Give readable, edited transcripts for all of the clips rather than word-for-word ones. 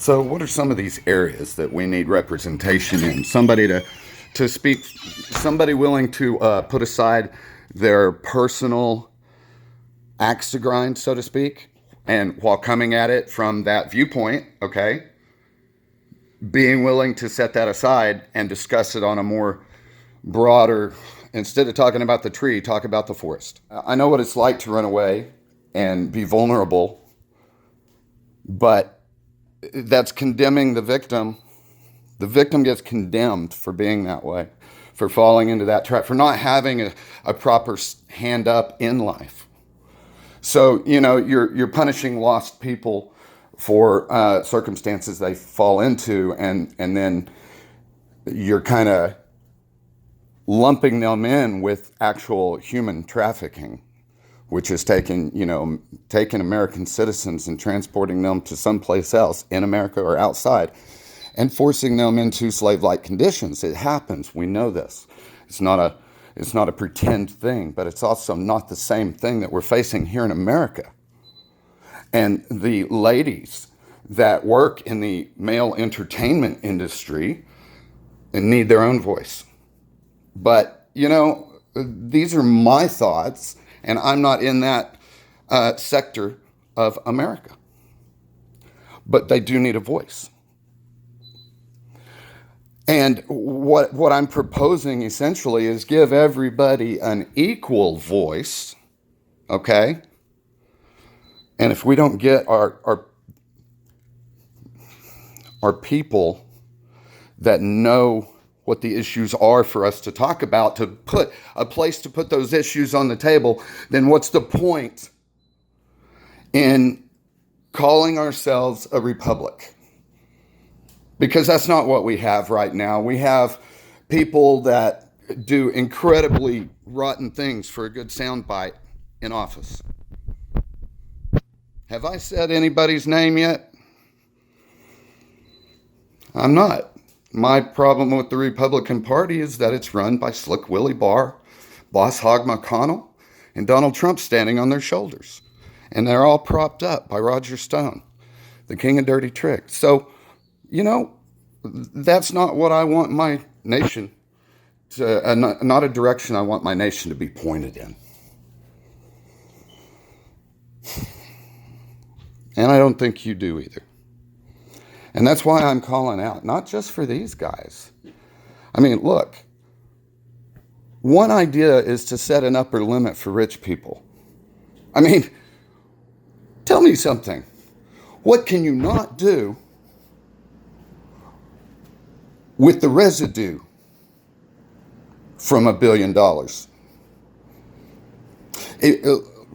So, what are some of these areas that we need representation in? Somebody to speak, somebody willing to put aside their personal axe to grind, so to speak, and while coming at it from that viewpoint, okay, being willing to set that aside and discuss it on a more broader, instead of talking about the tree, talk about the forest. I know what it's like to run away and be vulnerable, but that's condemning the victim. The victim gets condemned for being that way, for falling into that trap, for not having a proper hand up in life. So, you're punishing lost people for circumstances they fall into, and then you're kind of lumping them in with actual human trafficking, which is taking American citizens and transporting them to someplace else in America or outside and forcing them into slave-like conditions. It happens. We know this. It's not a pretend thing, but it's also not the same thing that we're facing here in America. And the ladies that work in the male entertainment industry need their own voice. But, these are my thoughts, and I'm not in that sector of America. But they do need a voice. And what I'm proposing essentially is give everybody an equal voice, okay? And if we don't get our people that know what the issues are for us to talk about, to put a place to put those issues on the table, then what's the point in calling ourselves a republic? Because that's not what we have right now. We have people that do incredibly rotten things for a good soundbite in office. Have I said anybody's name yet? I'm not. My problem with the Republican Party is that it's run by Slick Willie Barr, Boss Hog McConnell, and Donald Trump standing on their shoulders. And they're all propped up by Roger Stone, the king of dirty tricks. So, that's not what I want my nation to, not a direction I want my nation to be pointed in. And I don't think you do either. And that's why I'm calling out, not just for these guys. I mean, look, one idea is to set an upper limit for rich people. I mean, tell me something. What can you not do with the residue from $1 billion?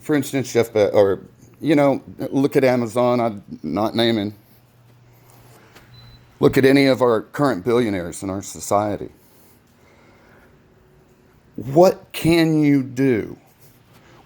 For instance, Jeff, look at Amazon, I'm not naming. Look at any of our current billionaires in our society. What can you do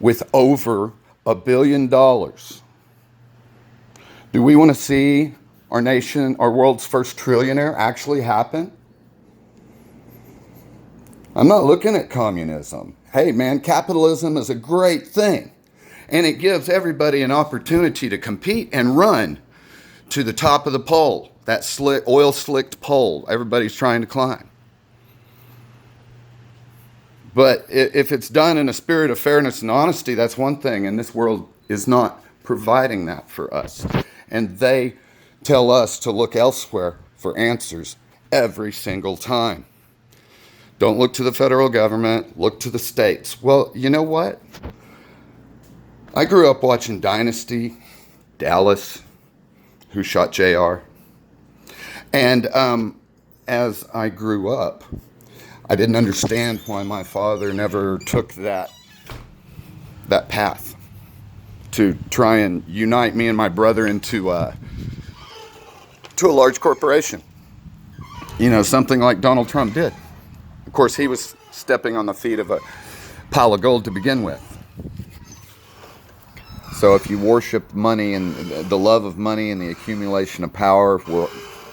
with over $1 billion? Do we want to see our nation, our world's first trillionaire actually happen? I'm not looking at communism. Hey man, capitalism is a great thing. And it gives everybody an opportunity to compete and run to the top of the pole, that oil-slicked pole everybody's trying to climb. But if it's done in a spirit of fairness and honesty, that's one thing, and this world is not providing that for us. And they tell us to look elsewhere for answers every single time. Don't look to the federal government, look to the states. Well, you know what? I grew up watching Dynasty, Dallas, Who Shot JR. And as I grew up, I didn't understand why my father never took that path to try and unite me and my brother into a large corporation. Something like Donald Trump did. Of course, he was stepping on the feet of a pile of gold to begin with. So if you worship money and the love of money and the accumulation of power,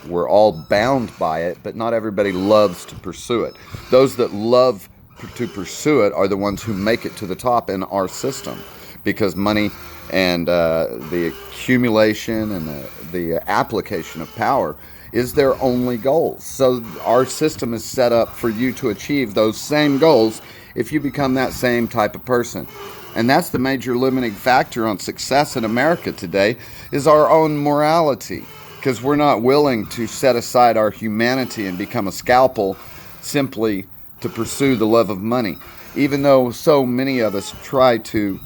we're all bound by it, but not everybody loves to pursue it. Those that love to pursue it are the ones who make it to the top in our system. because money and the accumulation and the application of power is their only goal. So our system is set up for you to achieve those same goals if you become that same type of person. And that's the major limiting factor on success in America today, is our own morality, because we're not willing to set aside our humanity and become a scalpel simply to pursue the love of money. Even though so many of us try to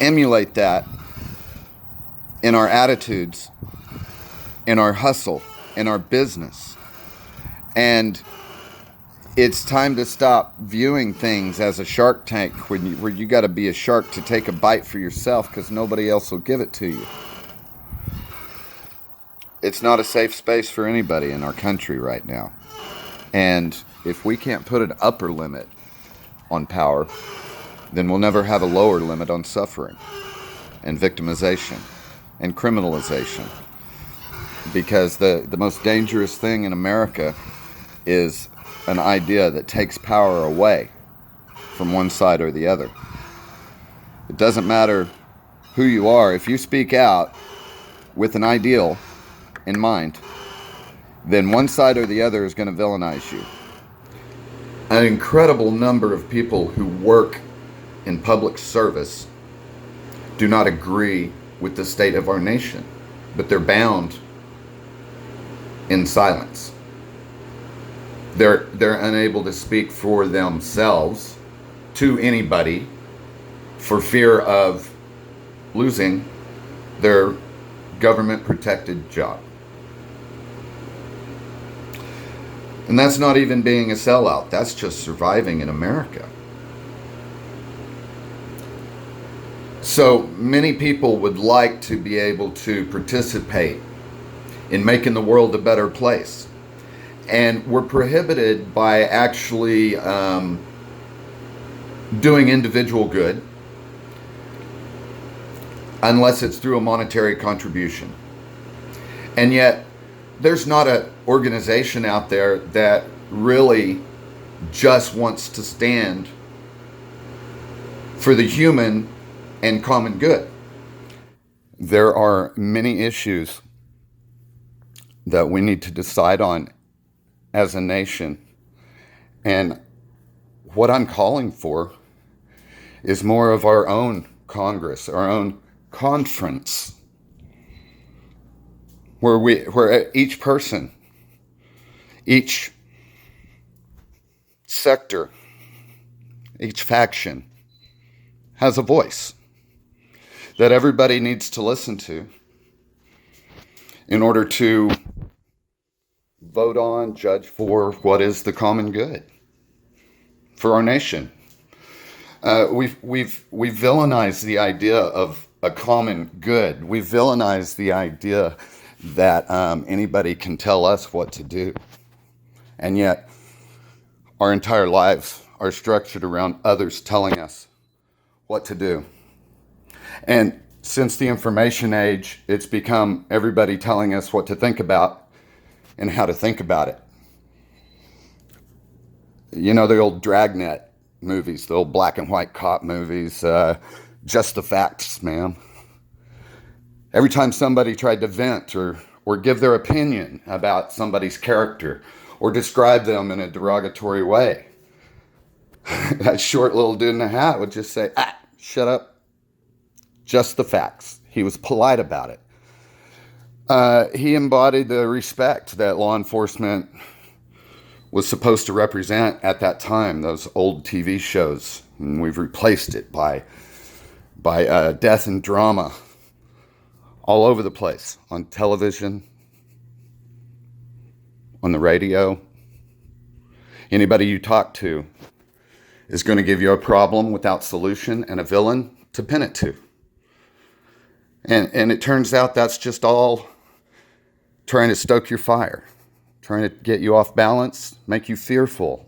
emulate that in our attitudes, in our hustle, in our business. And it's time to stop viewing things as a Shark Tank where you got to be a shark to take a bite for yourself because nobody else will give it to you. It's not a safe space for anybody in our country right now. And if we can't put an upper limit on power, then we'll never have a lower limit on suffering and victimization and criminalization. Because the most dangerous thing in America is an idea that takes power away from one side or the other. It doesn't matter who you are. If you speak out with an ideal in mind, then one side or the other is going to villainize you. An incredible number of people who work in public service do not agree with the state of our nation, but they're bound in silence. They're unable to speak for themselves to anybody for fear of losing their government protected job. And that's not even being a sellout. That's just surviving in America. So many people would like to be able to participate in making the world a better place. And we're prohibited by actually doing individual good unless it's through a monetary contribution. And yet, there's not an organization out there that really just wants to stand for the human and common good. There are many issues that we need to decide on as a nation. And what I'm calling for is more of our own Congress, our own conference, where each person, each sector, each faction has a voice that everybody needs to listen to in order to vote on, judge for what is the common good for our nation. We've villainized the idea of a common good. We've villainized the idea that anybody can tell us what to do. And yet, our entire lives are structured around others telling us what to do. And since the information age, it's become everybody telling us what to think about and how to think about it. You know, the old Dragnet movies, the old black and white cop movies, just the facts, man. Every time somebody tried to vent or give their opinion about somebody's character or describe them in a derogatory way, that short little dude in a hat would just say, shut up, just the facts. He was polite about it. He embodied the respect that law enforcement was supposed to represent at that time, those old TV shows. And we've replaced it by death and drama all over the place, on television, on the radio. Anybody you talk to is going to give you a problem without solution and a villain to pin it to. And it turns out that's just all trying to stoke your fire, trying to get you off balance, make you fearful,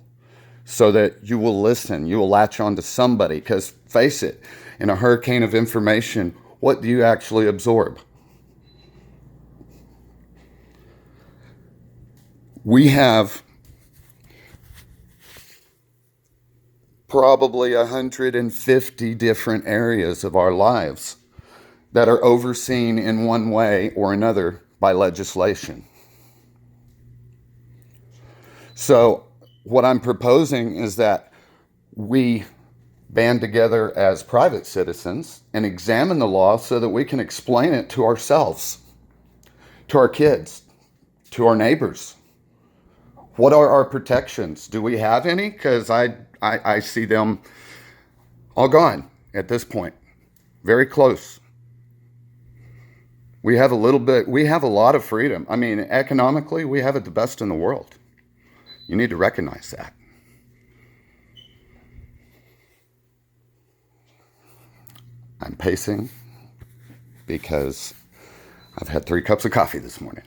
so that you will listen, you will latch on to somebody. Because face it, in a hurricane of information, what do you actually absorb? We have probably 150 different areas of our lives that are overseen in one way or another by legislation. So, what I'm proposing is that we band together as private citizens and examine the law so that we can explain it to ourselves, to our kids, to our neighbors. What are our protections? Do we have any? Because I see them all gone at this point. Very close. We have a lot of freedom. I mean, economically, we have it the best in the world. You need to recognize that. I'm pacing because I've had 3 cups of coffee this morning.